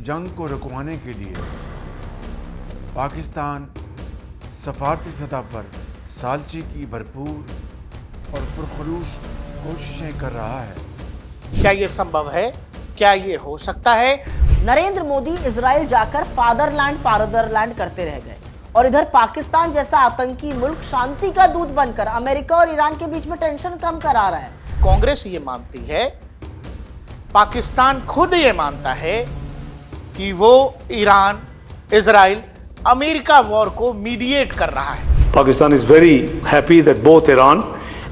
जंग को रुकवाने के लिए पाकिस्तान सफारती सतह पर सालची की भरपूर और पुरखलूस कोशिशें कर रहा है। क्या ये संभव है? क्या ये हो सकता है? नरेंद्र मोदी इजराइल जाकर फादरलैंड करते रह गए और इधर पाकिस्तान जैसा आतंकी मुल्क शांति का दूत बनकर अमेरिका और ईरान के बीच में टेंशन कम करा रहा है। कांग्रेस ये मानती है, पाकिस्तान खुद ये मानता है कि वो ईरान, इजराइल, अमेरिका वॉर को मीडिएट कर रहा है। Pakistan is very happy that both Iran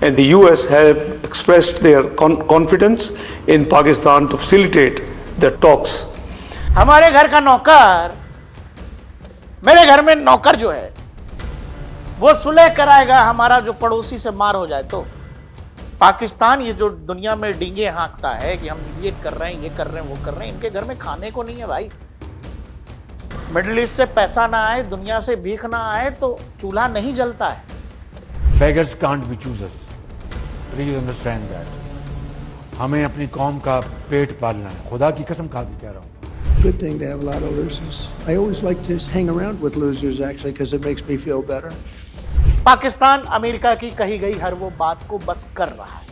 and the US have expressed their confidence in Pakistan to facilitate the talks. हमारे घर का नौकर, मेरे घर में नौकर जो है वो सुलह कराएगा हमारा जो पड़ोसी से मार हो जाए तो। पाकिस्तान ये जो दुनिया में डींगे हाँकता है कि हम मीडिएट कर रहे हैं, ये कर रहे हैं, वो कर रहे हैं, इनके घर में खाने को नहीं है भाई। मिडिल ईस्ट से पैसा ना आए, दुनिया से भीख ना आए तो चूल्हा नहीं जलता है। Beggars can't be choosers. Please understand that. हमें अपनी कौम का पेट पालना है। खुदा की कसम खा के कह रहा हूँ। Good thing to have a lot of losers. I always like to hang around with losers actually because it makes me feel better. Pakistan America की कही गई हर वो बात को बस कर रहा है।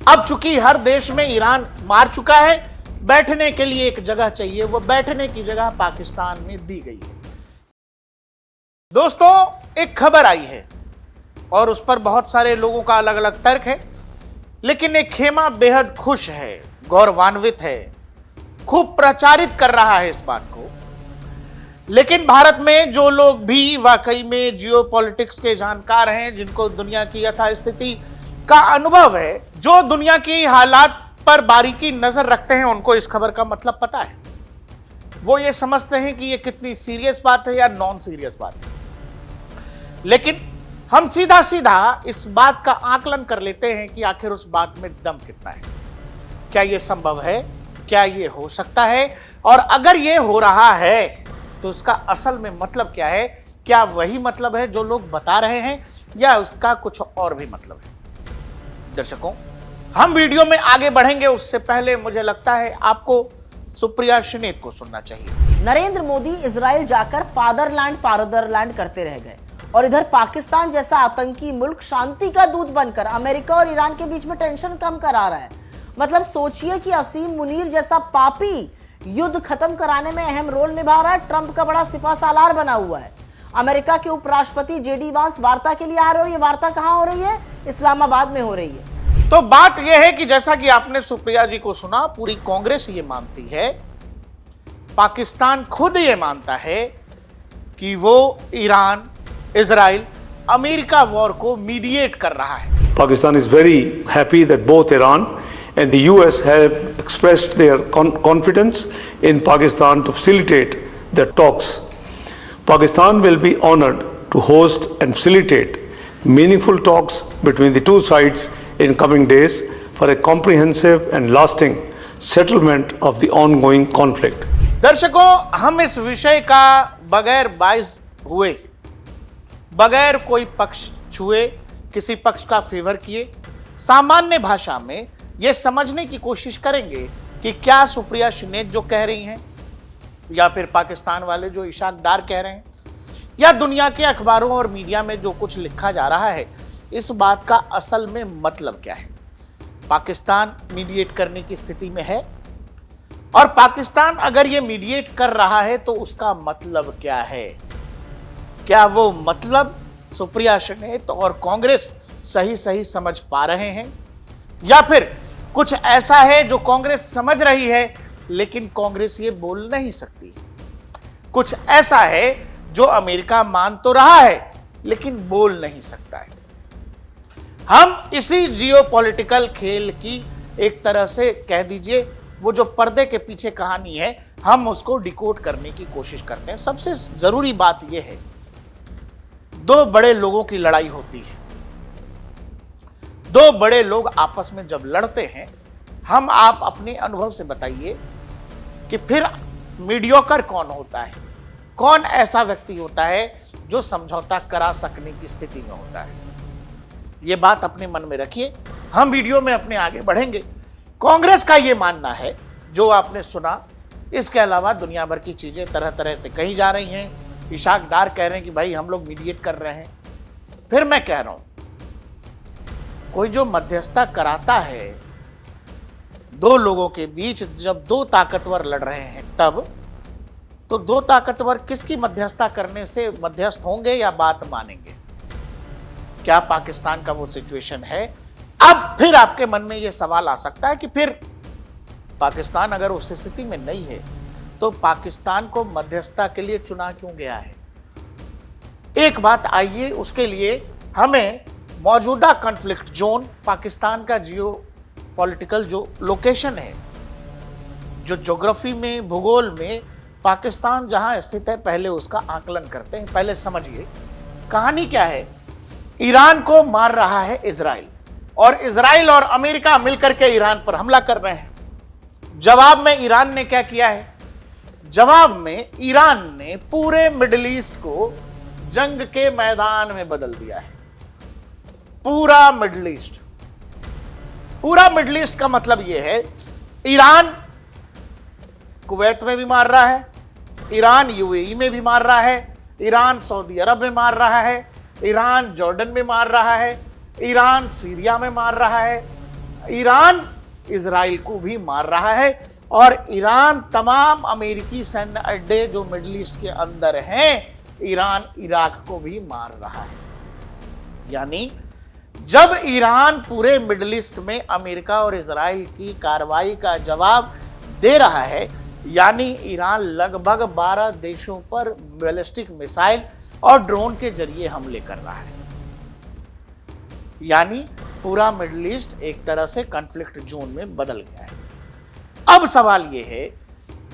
अब चूंकि हर देश में ईरान मार चुका है, बैठने के लिए एक जगह चाहिए, वो बैठने की जगह पाकिस्तान में दी गई है। दोस्तों, एक खबर आई है और उस पर बहुत सारे लोगों का अलग अलग तर्क है, लेकिन एक खेमा बेहद खुश है, गौरवान्वित है, खूब प्रचारित कर रहा है इस बात को। लेकिन भारत में जो लोग भी वाकई में जियोपॉलिटिक्स के जानकार हैं, जिनको दुनिया की यथास्थिति का अनुभव है, जो दुनिया की हालात पर बारीकी नजर रखते हैं, उनको इस खबर का मतलब पता है। वो ये समझते हैं कि ये कितनी सीरियस बात है या नॉन सीरियस बात है। लेकिन हम सीधा सीधा इस बात का आकलन कर लेते हैं कि आखिर उस बात में दम कितना है। क्या ये संभव है? क्या ये हो सकता है? और अगर ये हो रहा है तो उसका असल में मतलब क्या है? क्या वही मतलब है जो लोग बता रहे हैं या उसका कुछ और भी मतलब है? दर्शकों, हम वीडियो में आगे बढ़ेंगे उससे पहले मुझे लगता है आपको सुप्रिया श्रीनेत को सुनना चाहिए। नरेंद्र मोदी इजराइल जाकर फादरलैंड करते रह गए और इधर पाकिस्तान जैसा आतंकी मुल्क शांति का दूत बनकर अमेरिका और ईरान के बीच में टेंशन कम करा रहा है। मतलब सोचिए कि असीम मुनीर जैसा पापी युद्ध खत्म कराने में अहम रोल निभा रहा है, ट्रंप का बड़ा सिपा सालार बना हुआ है। अमेरिका के उपराष्ट्रपति जेडी वांस वार्ता के लिए आ रहे हो। ये वार्ता कहां हो रही है? इस्लामाबाद में हो रही है। तो बात यह है कि जैसा कि आपने सुप्रिया जी को सुना, पूरी कांग्रेस ये मानती है, पाकिस्तान खुद ये मानता है कि वो ईरान, इजराइल, अमेरिका वॉर को मीडिएट कर रहा है। Pakistan is very happy that both Iran and the US have expressed their confidence in Pakistan to facilitate the talks. Pakistan will be honored to host and facilitate meaningful talks between the two sides in coming days for a comprehensive and lasting settlement of the ongoing conflict. दर्शकों, हम इस विषय का बगैर बाइस हुए, बगैर कोई पक्ष छुए, किसी पक्ष का फेवर किए, सामान्य भाषा में यह समझने की कोशिश करेंगे कि क्या सुप्रिया श्रीनेत जो कह रही हैं या फिर पाकिस्तान वाले जो इशाक डार कह रहे हैं या दुनिया के अखबारों और मीडिया में जो कुछ लिखा जा रहा है, इस बात का असल में मतलब क्या है। पाकिस्तान मीडिएट करने की स्थिति में है और पाकिस्तान अगर ये मीडिएट कर रहा है तो उसका मतलब क्या है? क्या वो मतलब सुप्रिया श्रीनेत और कांग्रेस सही सही समझ पा रहे हैं या फिर कुछ ऐसा है जो कांग्रेस समझ रही है लेकिन कांग्रेस ये बोल नहीं सकती? कुछ ऐसा है जो अमेरिका मान तो रहा है लेकिन बोल नहीं सकता है। हम इसी जियोपॉलिटिकल खेल की एक तरह से कह दीजिए वो जो पर्दे के पीछे कहानी है, हम उसको डिकोड करने की कोशिश करते हैं। सबसे जरूरी बात यह है, दो बड़े लोगों की लड़ाई होती है, दो बड़े लोग आपस में जब लड़ते हैं, हम आप अपने अनुभव से बताइए कि फिर मीडियोकर कौन होता है, कौन ऐसा व्यक्ति होता है जो समझौता करा सकने की स्थिति में होता है। यह बात अपने मन में रखिए। हम वीडियो में अपने आगे बढ़ेंगे। कांग्रेस का यह मानना है, जो आपने सुना इसके अलावा दुनिया भर की चीजें तरह तरह से कही जा रही हैं। इशाक डार कह रहे हैं कि भाई हम लोग मीडिएट कर रहे हैं। फिर मैं कह रहा हूं, कोई जो मध्यस्थता कराता है दो लोगों के बीच, जब दो ताकतवर लड़ रहे हैं तब, तो दो ताकतवर किसकी मध्यस्थता करने से मध्यस्थ होंगे या बात मानेंगे? क्या पाकिस्तान का वो सिचुएशन है? अब फिर आपके मन में यह सवाल आ सकता है कि फिर पाकिस्तान अगर उस स्थिति में नहीं है तो पाकिस्तान को मध्यस्थता के लिए चुना क्यों गया है? एक बात आइए, उसके लिए हमें मौजूदा कॉन्फ्लिक्ट जोन, पाकिस्तान का जियो पॉलिटिकल जो लोकेशन है, जो ज्योग्राफी में, भूगोल में पाकिस्तान जहां स्थित है, पहले उसका आकलन करते हैं। पहले समझिए कहानी क्या है। ईरान को मार रहा है इजराइल, और इजराइल और अमेरिका मिलकर के ईरान पर हमला कर रहे हैं। जवाब में ईरान ने क्या किया है? जवाब में ईरान ने पूरे मिडिल ईस्ट को जंग के मैदान में बदल दिया है। पूरा मिडिल ईस्ट, पूरा मिडिल ईस्ट का मतलब यह है, ईरान कुवैत में भी मार रहा है, ईरान यूएई में भी मार रहा है, ईरान सऊदी अरब में मार रहा है, ईरान जॉर्डन में मार रहा है, ईरान सीरिया में मार रहा है, ईरान इजराइल को भी मार रहा है, और ईरान तमाम अमेरिकी सैन्य अड्डे जो मिडिल ईस्ट के अंदर हैं, ईरान इराक को भी मार रहा है। यानी जब ईरान पूरे मिडिल ईस्ट में अमेरिका और इजराइल की कार्रवाई का जवाब दे रहा है, यानी ईरान लगभग 12 देशों पर बैलिस्टिक मिसाइल और ड्रोन के जरिए हमले कर रहा है। यानी पूरा मिडिल ईस्ट एक तरह से कॉन्फ्लिक्ट जोन में बदल गया है। अब सवाल यह है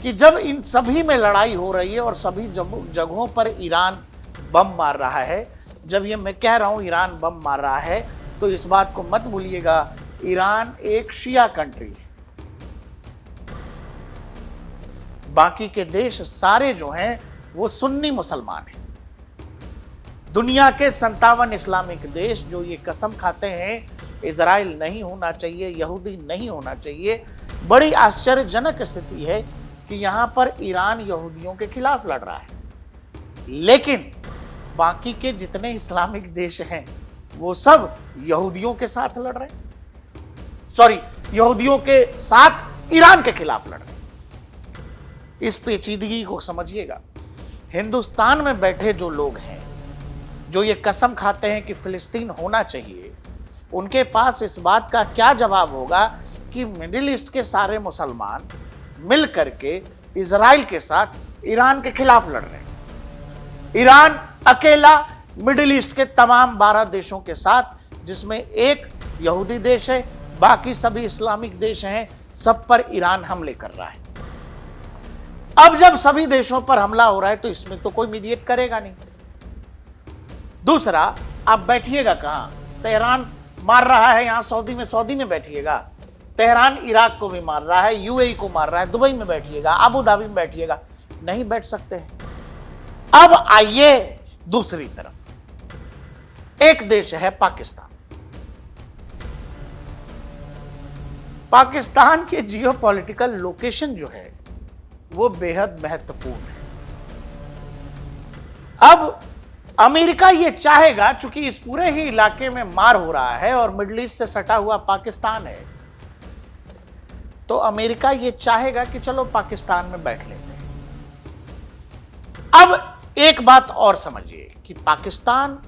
कि जब इन सभी में लड़ाई हो रही है और सभी जगहों पर ईरान बम मार रहा है, जब ये मैं कह रहा हूं ईरान बम मार रहा है, तो इस बात को मत भूलिएगा, ईरान एक शिया कंट्री है। बाकी के देश सारे जो हैं वो सुन्नी मुसलमान हैं। दुनिया के 57 इस्लामिक देश जो ये कसम खाते हैं इजराइल नहीं होना चाहिए, यहूदी नहीं होना चाहिए, बड़ी आश्चर्यजनक स्थिति है कि यहां पर ईरान यहूदियों के खिलाफ लड़ रहा है, लेकिन बाकी के जितने इस्लामिक देश हैं वो सब यहूदियों के साथ लड़ रहे हैं, सॉरी, यहूदियों के साथ ईरान के खिलाफ लड़ रहे हैं। इस पेचीदगी को समझिएगा। हिंदुस्तान में बैठे जो लोग हैं, जो ये कसम खाते हैं कि फिलिस्तीन होना चाहिए, उनके पास इस बात का क्या जवाब होगा कि मिडिल ईस्ट के सारे मुसलमान मिल करके इजराइल के साथ ईरान के खिलाफ लड़ रहे हैं। ईरान अकेला मिडिल ईस्ट के तमाम 12 देशों के साथ, जिसमें एक यहूदी देश है, बाकी सभी इस्लामिक देश हैं, सब पर ईरान हमले कर रहा है। अब जब सभी देशों पर हमला हो रहा है तो इसमें तो कोई मीडिएट करेगा नहीं। दूसरा, आप बैठिएगा कहां? तेहरान मार रहा है यहां सऊदी में बैठिएगा। तेहरान इराक को भी मार रहा है, यूएई को मार रहा है, दुबई में बैठिएगा, अबू धाबी में बैठिएगा, नहीं बैठ सकते हैं। अब आइए दूसरी तरफ, एक देश है पाकिस्तान। पाकिस्तान की जियोपॉलिटिकल लोकेशन जो है वो बेहद महत्वपूर्ण है। अब अमेरिका ये चाहेगा, चूंकि इस पूरे ही इलाके में मार हो रहा है और मिडिल ईस्ट से सटा हुआ पाकिस्तान है, तो अमेरिका ये चाहेगा कि चलो पाकिस्तान में बैठ लेते हैं। अब एक बात और समझिए कि पाकिस्तान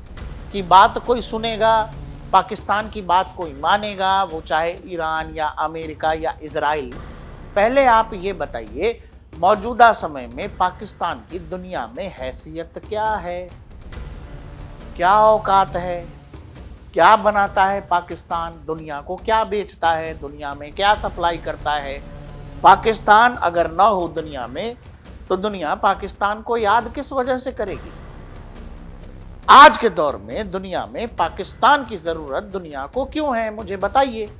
की बात कोई सुनेगा, पाकिस्तान की बात कोई मानेगा, वो चाहे ईरान या अमेरिका या इजराइल। पहले आप ये बताइए, मौजूदा समय में पाकिस्तान की दुनिया में हैसियत क्या है, क्या औकात है, क्या बनाता है पाकिस्तान, दुनिया को क्या बेचता है, दुनिया में क्या सप्लाई करता है। पाकिस्तान अगर ना हो दुनिया में तो दुनिया पाकिस्तान को याद किस वजह से करेगी? आज के दौर में दुनिया में पाकिस्तान की जरूरत दुनिया को क्यों है, मुझे बताइए,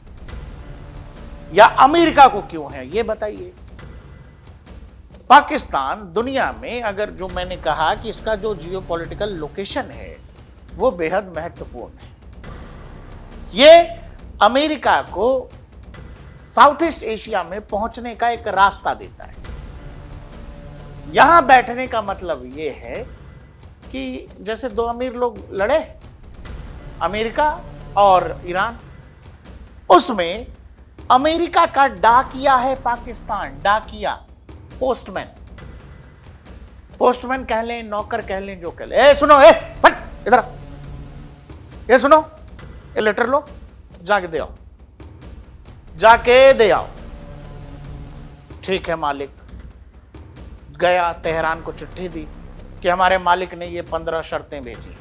या अमेरिका को क्यों है, ये बताइए। पाकिस्तान दुनिया में, अगर जो मैंने कहा कि इसका जो जियोपॉलिटिकल लोकेशन है वो बेहद महत्वपूर्ण है, ये अमेरिका को साउथ ईस्ट एशिया में पहुंचने का एक रास्ता देता है। यहां बैठने का मतलब ये है कि जैसे दो अमीर लोग लड़े, अमेरिका और ईरान, उसमें अमेरिका का डाकिया है पाकिस्तान, डाकिया, पोस्टमैन, पोस्टमैन कह लें, नौकर कह लें, जो कह लें। ए सुनो, ए फट इधर, ये सुनो, ये लेटर लो, जाके दे आओ, जाके दे आओ। ठीक है मालिक, गया तेहरान को चिट्ठी दी कि हमारे मालिक ने ये 15 शर्तें भेजी,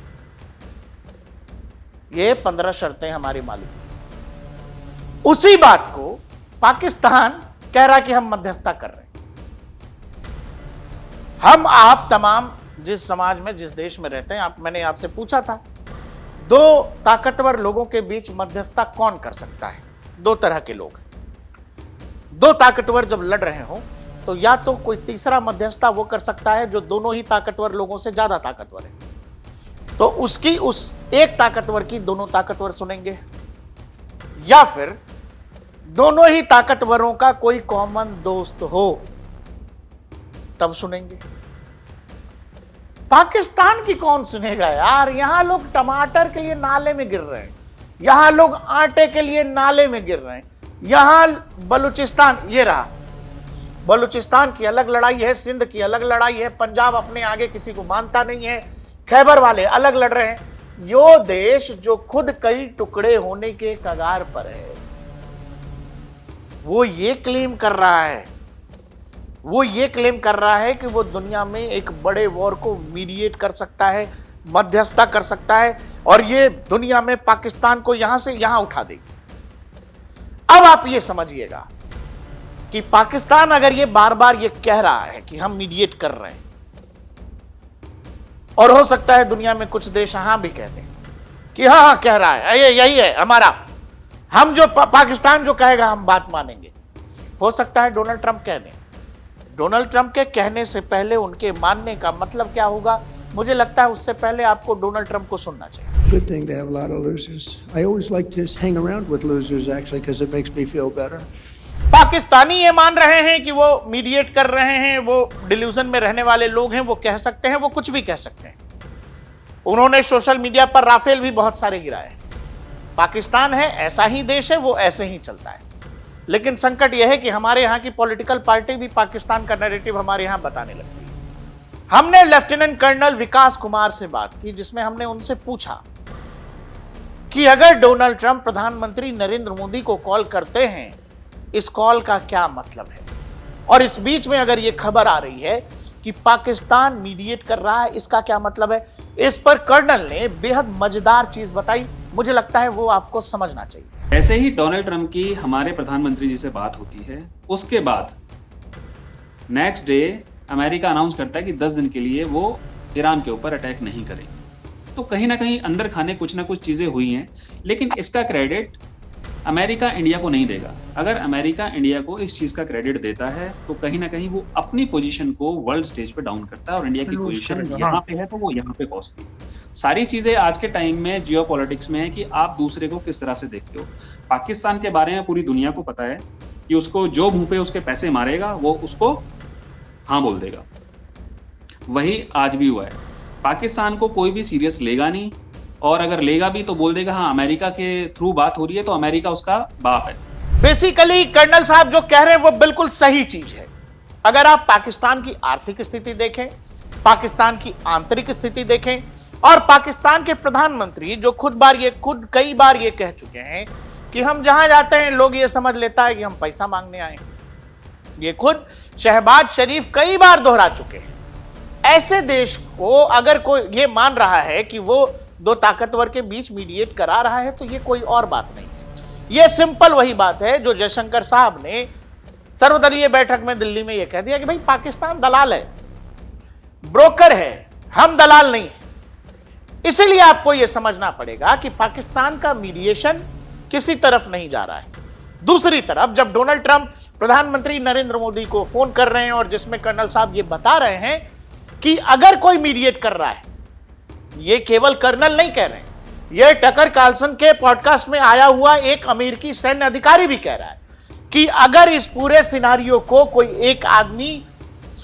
ये 15 शर्तें हमारे मालिक की। उसी बात को पाकिस्तान कह रहा कि हम मध्यस्थता कर रहे हैं। हम आप तमाम जिस समाज में, जिस देश में रहते हैं, मैंने आपसे पूछा था, दो ताकतवर लोगों के बीच मध्यस्थता कौन कर सकता है? दो तरह के लोग, दो ताकतवर जब लड़ रहे हो तो या तो कोई तीसरा मध्यस्थता वो कर सकता है जो दोनों ही ताकतवर लोगों से ज्यादा ताकतवर है, तो उसकी, उस एक ताकतवर की दोनों ताकतवर सुनेंगे, या फिर दोनों ही ताकतवरों का कोई कॉमन दोस्त हो तब सुनेंगे। पाकिस्तान की कौन सुनेगा यार? यहां लोग टमाटर के लिए नाले में गिर रहे हैं, यहां लोग आटे के लिए नाले में गिर रहे हैं, यहां बलूचिस्तान, ये रहा बलूचिस्तान की अलग लड़ाई है, सिंध की अलग लड़ाई है, पंजाब अपने आगे किसी को मानता नहीं है, खैबर वाले अलग लड़ रहे हैं। यो देश जो खुद कई टुकड़े होने के कगार पर है, वो ये क्लेम कर रहा है, वो ये क्लेम कर रहा है कि वो दुनिया में एक बड़े वॉर को मीडिएट कर सकता है, मध्यस्थता कर सकता है, और ये दुनिया में पाकिस्तान को यहां से यहां उठा देगी। अब आप ये समझिएगा कि पाकिस्तान अगर ये बार बार ये कह रहा है कि हम मीडिएट कर रहे हैं, और हो सकता है दुनिया में कुछ देश हाँ भी कहते हैं कि हाँ हाँ कह रहा है, ये यही है हमारा, हम जो पाकिस्तान जो कहेगा हम बात मानेंगे, हो सकता है डोनाल्ड ट्रंप कह दें। डोनाल्ड ट्रंप के कहने से पहले उनके मानने का मतलब क्या होगा? मुझे लगता है उससे पहले आपको डोनाल्ड ट्रंप को सुनना चाहिए। Good thing to have a lot of losers. I always like to hang around with losers actually because it makes me feel better. Pakistani ये मान रहे हैं कि वो मीडिएट कर रहे हैं, वो डिल्यूजन में रहने वाले लोग हैं, वो कह सकते हैं, वो कुछ भी कह सकते हैं। उन्होंने सोशल मीडिया पर राफेल भी बहुत सारे गिराए। पाकिस्तान है, ऐसा ही देश है, वो ऐसे ही चलता है। लेकिन संकट यह है कि हमारे यहाँ की पॉलिटिकल पार्टी भी पाकिस्तान का नैरेटिव हमारे यहाँ बताने लगती है। हमने लेफ्टिनेंट कर्नल विकास कुमार से बात की, जिसमें हमने उनसे पूछा कि अगर डोनाल्ड ट्रंप प्रधानमंत्री नरेंद्र मोदी को कॉल करते हैं, इस कॉल का क्या मतलब है? और इस बीच में अगर यह खबर आ रही है कि पाकिस्तान मीडिएट कर रहा है, इसका क्या मतलब है? इस पर कर्नल ने बेहद मजेदार चीज बताई, मुझे लगता है वो आपको समझना चाहिए। ऐसे ही डोनाल्ड ट्रंप की हमारे प्रधानमंत्री जी से बात होती है, उसके बाद नेक्स्ट डे अमेरिका अनाउंस करता है कि 10 दिन के लिए वो ईरान के ऊपर अटैक नहीं करेंगे। तो कहीं ना कहीं अंदर खाने कुछ ना कुछ चीज़ें हुई हैं, लेकिन इसका क्रेडिट अमेरिका इंडिया को नहीं देगा। अगर अमेरिका इंडिया को इस चीज़ का क्रेडिट देता है तो कहीं ना कहीं वो अपनी पोजीशन को वर्ल्ड स्टेज पे डाउन करता है, और इंडिया की पोजीशन यहाँ पे है तो वो यहाँ पे पहुंचती है। सारी चीज़ें आज के टाइम में जियोपॉलिटिक्स में है कि आप दूसरे को किस तरह से देखते हो। पाकिस्तान के बारे में पूरी दुनिया को पता है कि उसको जो मुंह पे उसके पैसे मारेगा वो उसको हाँ बोल देगा। वही आज भी हुआ है। पाकिस्तान को कोई भी सीरियस लेगा नहीं, और अगर लेगा भी तो बोल देगा हाँ अमेरिका के थ्रू बात हो रही है तो अमेरिका उसका बाप है। बेसिकली कर्नल साहब जो कह रहे हैं वो बिल्कुल सही चीज है। अगर आप पाकिस्तान की आर्थिक स्थिति देखें, पाकिस्तान की आंतरिक स्थिति देखें, और पाकिस्तान के प्रधानमंत्री जो खुद कई बार ये कह चुके हैं कि हम जहां जाते हैं लोग ये समझ लेता है कि हम पैसा मांगने आए, ये खुद शहबाज शरीफ कई बार दोहरा चुके हैं। ऐसे देश को अगर कोई ये मान रहा है कि वो दो ताकतवर के बीच मीडिएट करा रहा है तो ये कोई और बात नहीं है। ये सिंपल वही बात है जो जयशंकर साहब ने सर्वदलीय बैठक में दिल्ली में ये कह दिया कि भाई पाकिस्तान दलाल है, ब्रोकर है, हम दलाल नहीं है। इसीलिए आपको यह समझना पड़ेगा कि पाकिस्तान का मीडिएशन किसी तरफ नहीं जा रहा है। दूसरी तरफ जब डोनाल्ड ट्रंप प्रधानमंत्री नरेंद्र मोदी को फोन कर रहे हैं और जिसमें कर्नल साहब ये बता रहे हैं कि अगर कोई मीडिएट कर रहा है, ये केवल कर्नल नहीं कह रहे हैं, ये टकर कार्लसन के पॉडकास्ट में आया हुआ एक अमेरिकी सैन्य अधिकारी भी कह रहा है कि अगर इस पूरे सिनारियो को कोई एक आदमी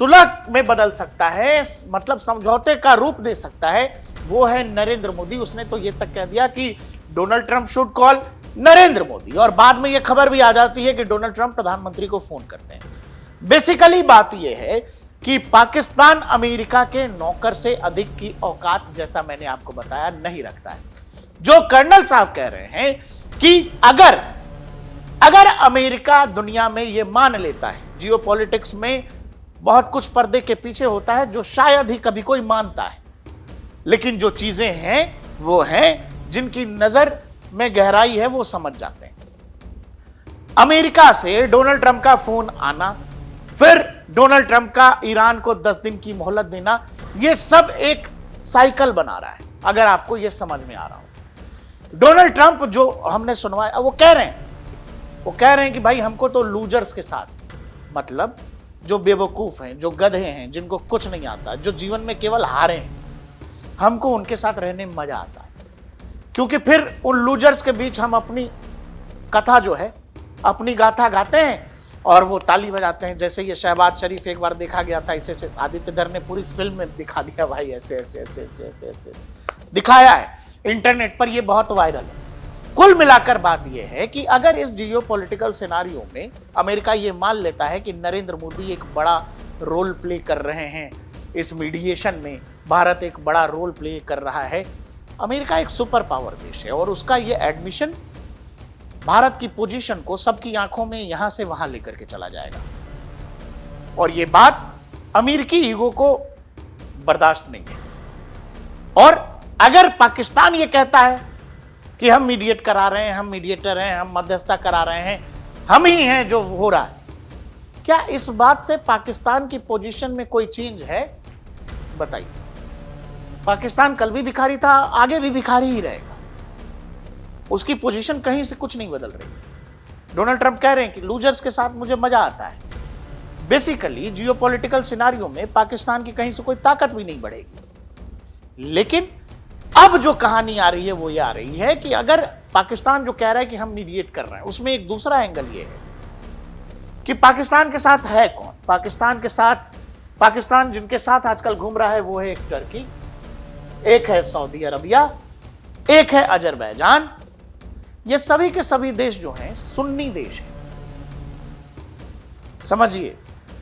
सुलह में बदल सकता है, मतलब समझौते का रूप दे सकता है, वो है नरेंद्र मोदी। उसने तो ये तक कह दिया कि Donald Trump should call Narendra Modi, और बाद में ये खबर भी आ जाती है कि डोनाल्ड ट्रंप प्रधानमंत्री को फोन करते हैं। बेसिकली बात यह है कि पाकिस्तान अमेरिका के नौकर से अधिक की औकात, जैसा मैंने आपको बताया, नहीं रखता है। जो कर्नल साहब कह रहे हैं कि अगर अमेरिका दुनिया में यह मान लेता है, जियोपॉलिटिक्स में बहुत कुछ पर्दे के पीछे होता है जो शायद ही कभी कोई मानता है, लेकिन जो चीजें हैं वो हैं जिनकी नजर में गहराई है, वो समझ जाते हैं। अमेरिका से डोनाल्ड ट्रंप का फोन आना, फिर डोनाल्ड ट्रंप का ईरान को 10 दिन की मोहलत देना, यह सब एक साइकिल बना रहा है, अगर आपको यह समझ में आ रहा हो। डोनाल्ड ट्रंप जो हमने सुनवाया, वो कह रहे हैं कि भाई हमको तो लूजर्स के साथ, मतलब जो बेवकूफ हैं, जो गधे हैं, जिनको कुछ नहीं आता, जो जीवन में केवल हारे हैं, हमको उनके साथ रहने में मजा आता है, क्योंकि फिर उन लूजर्स के बीच हम अपनी कथा जो है, अपनी गाथा गाते हैं और वो ताली बजाते हैं। जैसे ये शहबाज शरीफ एक बार देखा गया था, इसे आदित्य धर ने पूरी फिल्म में दिखा दिया भाई, ऐसे ऐसे ऐसे ऐसे ऐसे, ऐसे दिखाया है इंटरनेट पर, ये बहुत वायरल है। कुल मिलाकर बात यह है कि अगर इस जियोपॉलिटिकल सिनारियो में अमेरिका ये मान लेता है कि नरेंद्र मोदी एक बड़ा रोल प्ले कर रहे हैं इस मीडिएशन में, भारत एक बड़ा रोल प्ले कर रहा है, अमेरिका एक सुपर पावर देश है और उसका ये एडमिशन भारत की पोजीशन को सबकी आंखों में यहां से वहां लेकर के चला जाएगा, और ये बात अमेरिकी ईगो को बर्दाश्त नहीं है। और अगर पाकिस्तान ये कहता है कि हम मीडिएट करा रहे हैं, हम मीडिएटर हैं, हम मध्यस्थता करा रहे हैं, हम ही हैं जो हो रहा है, क्या इस बात से पाकिस्तान की पोजीशन में कोई चेंज है? बताइए। पाकिस्तान कल भी भिखारी था, आगे भी भिखारी ही रहेगा, उसकी पोजीशन कहीं से कुछ नहीं बदल रही। डोनाल्ड ट्रंप कह रहे हैं कि लूजर्स के साथ मुझे मजा आता है। बेसिकली जियोपॉलिटिकल सिनारियो में पाकिस्तान की कहीं से कोई ताकत भी नहीं बढ़ेगी। लेकिन अब जो कहानी आ रही है वो ये आ रही है कि अगर पाकिस्तान जो कह रहा है कि हम मीडिएट कर रहे हैं, उसमें एक दूसरा एंगल ये है कि पाकिस्तान के साथ है कौन? पाकिस्तान जिनके साथ आजकल घूम रहा है वो है एक टर्की, एक है सऊदी अरबिया, एक है अजरबैजान। ये सभी के सभी देश जो हैं सुन्नी देश हैं, समझिए,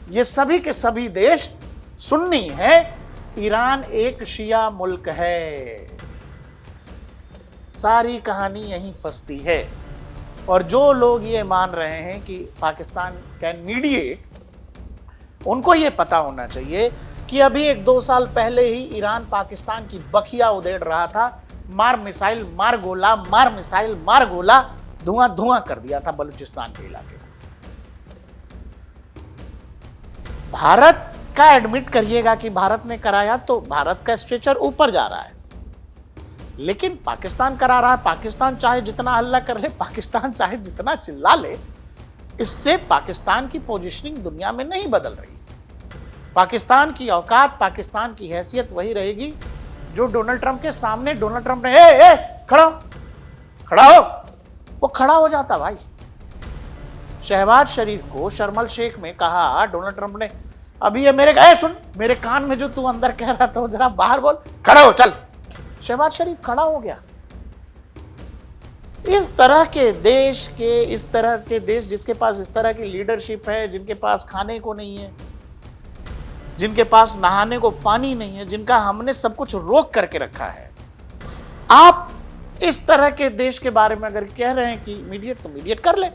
ये सभी के सभी देश सुन्नी हैं। ईरान एक शिया मुल्क है। सारी कहानी यहीं फंसती है। और जो लोग ये मान रहे हैं कि पाकिस्तान कैन मीडिएट, उनको ये पता होना चाहिए कि अभी 1-2 साल पहले ही ईरान पाकिस्तान की बखिया उधेड़ रहा था। मार मिसाइल, मार गोला, मार मिसाइल, मार गोला, धुआं धुआं कर दिया था बलूचिस्तान के इलाके को। भारत का एडमिट करिएगा कि भारत ने कराया, तो भारत का स्ट्रेचर ऊपर जा रहा है, लेकिन पाकिस्तान करा रहा है। पाकिस्तान चाहे जितना हल्ला कर ले, पाकिस्तान चाहे जितना चिल्ला ले, इससे पाकिस्तान की पोजीशनिंग दुनिया में नहीं बदल रही। पाकिस्तान की औकात, पाकिस्तान की हैसियत वही रहेगी जो डोनाल्ड ट्रंप के सामने डोनाल्ड ट्रंप ने खड़ा हो, वो खड़ा हो जाता भाई। शहबाज शरीफ को शर्मल शेख में कहा डोनाल्ड ट्रंप ने, अभी ये सुन, मेरे कान में जो तू अंदर कह रहा था जरा बाहर बोल, खड़ा हो, चल। शहबाज शरीफ खड़ा हो गया। इस तरह के देश जिसके पास इस तरह की लीडरशिप है, जिनके पास खाने को नहीं है, जिनके पास नहाने को पानी नहीं है, जिनका हमने सब कुछ रोक करके रखा है, आप इस तरह के देश के बारे में अगर कह रहे हैं कि मीडिएट, तो मीडिएट कर ले।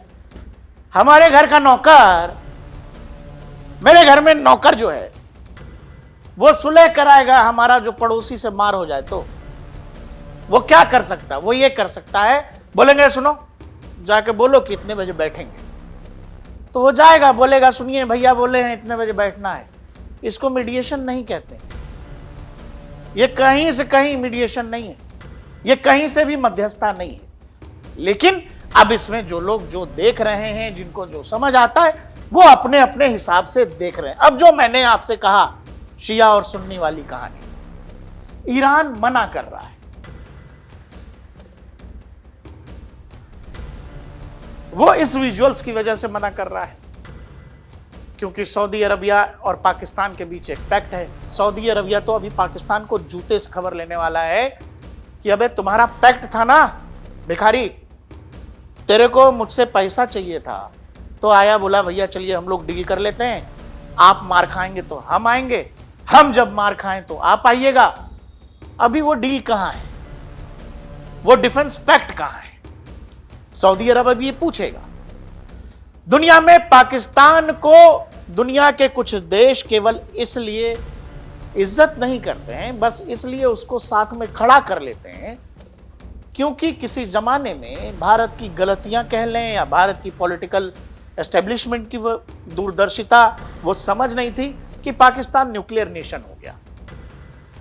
हमारे घर का नौकर, मेरे घर में नौकर जो है वो सुलह कराएगा हमारा जो पड़ोसी से मार हो जाए, तो वो क्या कर सकता है? वो ये कर सकता है, बोलेंगे सुनो, जाके बोलो कि इतने बजे बैठेंगे, तो वो जाएगा, बोलेगा सुनिए भैया बोले हैं इतने बजे बैठना है। इसको मीडिएशन नहीं कहते। ये कहीं से कहीं मीडिएशन नहीं है, ये कहीं से भी मध्यस्थता नहीं है। लेकिन अब इसमें जो लोग जो देख रहे हैं, जिनको जो समझ आता है, वो अपने अपने हिसाब से देख रहे हैं। अब जो मैंने आपसे कहा शिया और सुन्नी वाली कहानी, ईरान मना कर रहा है, वो इस विजुअल्स की वजह से मना कर रहा है। क्योंकि सऊदी अरबिया और पाकिस्तान के बीच एक पैक्ट है। सऊदी अरबिया तो अभी पाकिस्तान को जूते से खबर लेने वाला है कि अबे तुम्हारा पैक्ट था ना भिखारी, तेरे को मुझसे पैसा चाहिए था, तो आया बोला भैया चलिए हम लोग डील कर लेते हैं, आप मार खाएंगे तो हम आएंगे, हम जब मार खाएं तो आप आइएगा। अभी वो डील कहां है, वो डिफेंस पैक्ट कहां है? सऊदी अरब अभी ये पूछेगा। दुनिया में पाकिस्तान को दुनिया के कुछ देश केवल इसलिए इज्जत नहीं करते हैं, बस इसलिए उसको साथ में खड़ा कर लेते हैं क्योंकि किसी जमाने में भारत की गलतियां कह लें या भारत की पॉलिटिकल एस्टेब्लिशमेंट की वो दूरदर्शिता वो समझ नहीं थी कि पाकिस्तान न्यूक्लियर नेशन हो गया,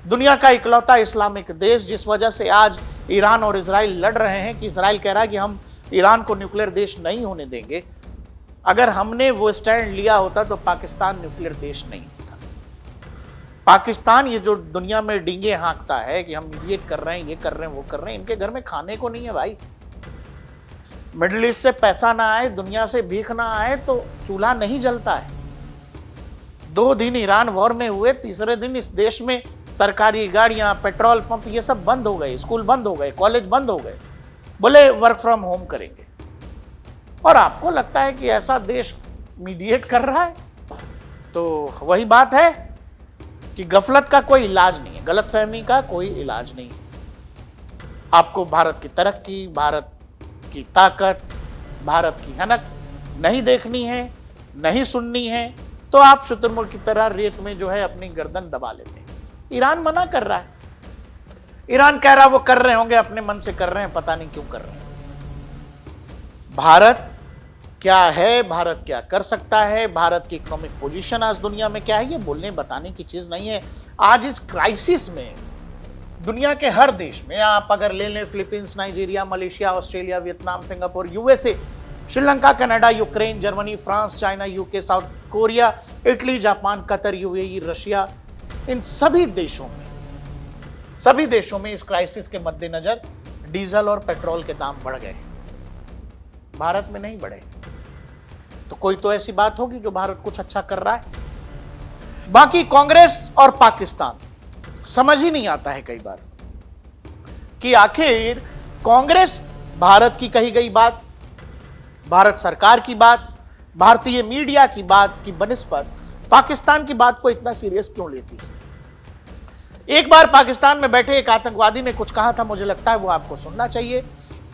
दुनिया का इकलौता इस्लामिक देश, जिस वजह से आज ईरान और इजराइल लड़ रहे हैं कि इजराइल कह रहा है कि हम ईरान को न्यूक्लियर देश नहीं होने देंगे। अगर हमने वो स्टैंड लिया होता तो पाकिस्तान न्यूक्लियर देश नहीं होता। पाकिस्तान ये जो दुनिया में डींगे हाँकता है कि हम मीडिएट कर रहे हैं, ये कर रहे हैं, वो कर रहे हैं, इनके घर में खाने को नहीं है भाई। मिडिल ईस्ट से पैसा ना आए, दुनिया से भीख ना आए तो चूल्हा नहीं जलता है। 2 दिन ईरान वॉर में हुए, तीसरे दिन इस देश में सरकारी गाड़ियां, पेट्रोल पंप ये सब बंद हो गए, स्कूल बंद हो गए, कॉलेज बंद हो गए, बोले वर्क फ्रॉम होम करेंगे। और आपको लगता है कि ऐसा देश मीडिएट कर रहा है? तो वही बात है कि गफलत का कोई इलाज नहीं है, गलतफहमी का कोई इलाज नहीं है। आपको भारत की तरक्की, भारत की ताकत, भारत की हनक नहीं देखनी है, नहीं सुननी है, तो आप शुतुरमुर्ग की तरह रेत में जो है अपनी गर्दन दबा लेते हैं। ईरान मना कर रहा है, ईरान कह रहा है वो कर रहे होंगे, अपने मन से कर रहे हैं, पता नहीं क्यों कर रहे हैं। भारत क्या है, भारत क्या कर सकता है, भारत की इकोनॉमिक पोजीशन आज दुनिया में क्या है, ये बोलने बताने की चीज नहीं है। आज इस क्राइसिस में दुनिया के हर देश में आप अगर ले लें, Philippines, Nigeria, Malaysia, Australia, Vietnam, Singapore, USA, Sri Lanka, Canada, Ukraine, Germany, France, China, UK, South Korea, Italy, Japan, Qatar, UAE, Russia, इन सभी देशों में इस क्राइसिस के मद्देनजर डीजल और पेट्रोल के दाम बढ़ गए। भारत में नहीं बढ़े। तो कोई तो ऐसी बात होगी जो भारत कुछ अच्छा कर रहा है। बाकी कांग्रेस और पाकिस्तान समझ ही नहीं आता है कई बार कि आखिर कांग्रेस भारत की कही गई बात, भारत सरकार की बात, भारतीय मीडिया की बात की बनिस्बत पाकिस्तान की बात को इतना सीरियस क्यों लेती है। एक बार पाकिस्तान में बैठे एक आतंकवादी ने कुछ कहा था, मुझे लगता है वो आपको सुनना चाहिए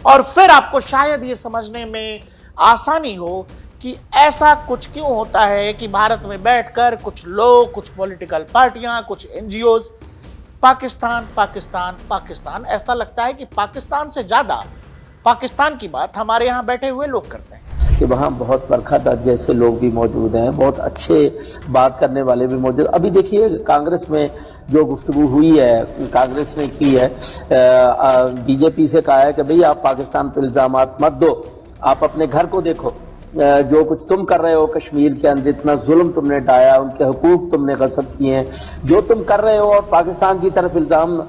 और फिर आपको शायद ये समझने में आसानी हो कि ऐसा कुछ क्यों होता है कि भारत में बैठकर कुछ लोग, कुछ पॉलिटिकल पार्टियां, कुछ एनजीओज पाकिस्तान पाकिस्तान पाकिस्तान, ऐसा लगता है कि पाकिस्तान से ज्यादा पाकिस्तान की बात हमारे यहाँ बैठे हुए लोग करते हैं। कि वहाँ बहुत बरखा दत्त जैसे लोग भी मौजूद हैं, बहुत अच्छे बात करने वाले भी मौजूद। अभी देखिए कांग्रेस में जो गुफ्तगू हुई है, कांग्रेस ने की है, बीजेपी से कहा है कि भाई आप पाकिस्तान पर इल्जामात मत दो, आप अपने घर को देखो, जो कुछ तुम कर रहे हो कश्मीर के अंदर, इतना जुल्म तुमने ढाया, उनके हुकूक तुमने गसब किए हैं, जो तुम कर रहे हो और पाकिस्तान की तरफ इल्जाम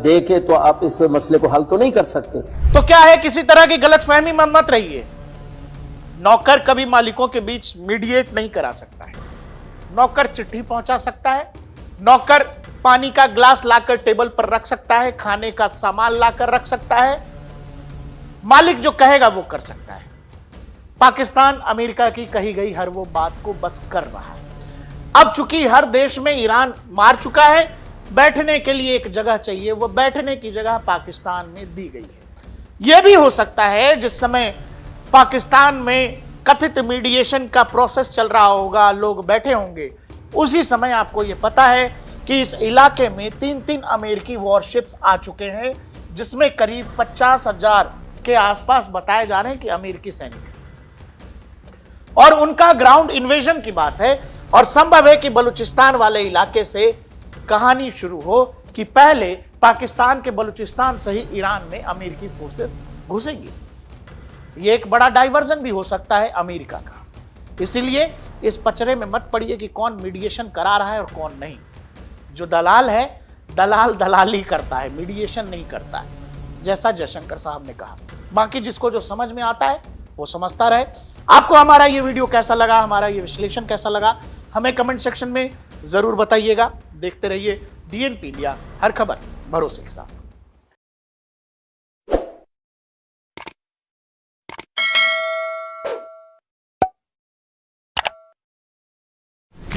दे के तो आप इस मसले को हल तो नहीं कर सकते। तो क्या है, किसी तरह की गलतफहमी में मत रहिए। नौकर कभी मालिकों के बीच मीडिएट नहीं करा सकता है। नौकर चिट्ठी पहुंचा सकता है, नौकर पानी का ग्लास लाकर टेबल पर रख सकता है, खाने का सामान लाकर रख सकता है, मालिक जो कहेगा वो कर सकता है। पाकिस्तान अमेरिका की कही गई हर वो बात को बस कर रहा है। अब चूंकि हर देश में ईरान मार चुका है, बैठने के लिए एक जगह चाहिए, वो बैठने की जगह पाकिस्तान में दी गई है। यह भी हो सकता है जिस समय पाकिस्तान में कथित मीडिएशन का प्रोसेस चल रहा होगा, लोग बैठे होंगे, उसी समय आपको यह पता है कि इस इलाके में 3 अमेरिकी वॉरशिप्स आ चुके हैं, जिसमें करीब 50,000 के आसपास बताए जा रहे हैं कि अमेरिकी सैनिक हैं और उनका ग्राउंड इन्वेजन की बात है। और संभव है कि बलूचिस्तान वाले इलाके से कहानी शुरू हो कि पहले पाकिस्तान के बलूचिस्तान से ही ईरान में अमेरिकी फोर्सेस घुसेंगी। यह एक बड़ा डाइवर्जन भी हो सकता है अमेरिका का। इसीलिए इस पचड़े में मत पड़िए कि कौन मीडिएशन करा रहा है और कौन नहीं। जो दलाल है, दलाल दलाली करता है, मीडिएशन नहीं करता है, जैसा जयशंकर साहब ने कहा। बाकी जिसको जो समझ में आता है वो समझता रहे। आपको हमारा ये वीडियो कैसा लगा, हमारा ये विश्लेषण कैसा लगा, हमें कमेंट सेक्शन में जरूर बताइएगा। देखते रहिए DNP इंडिया, हर खबर भरोसे के साथ।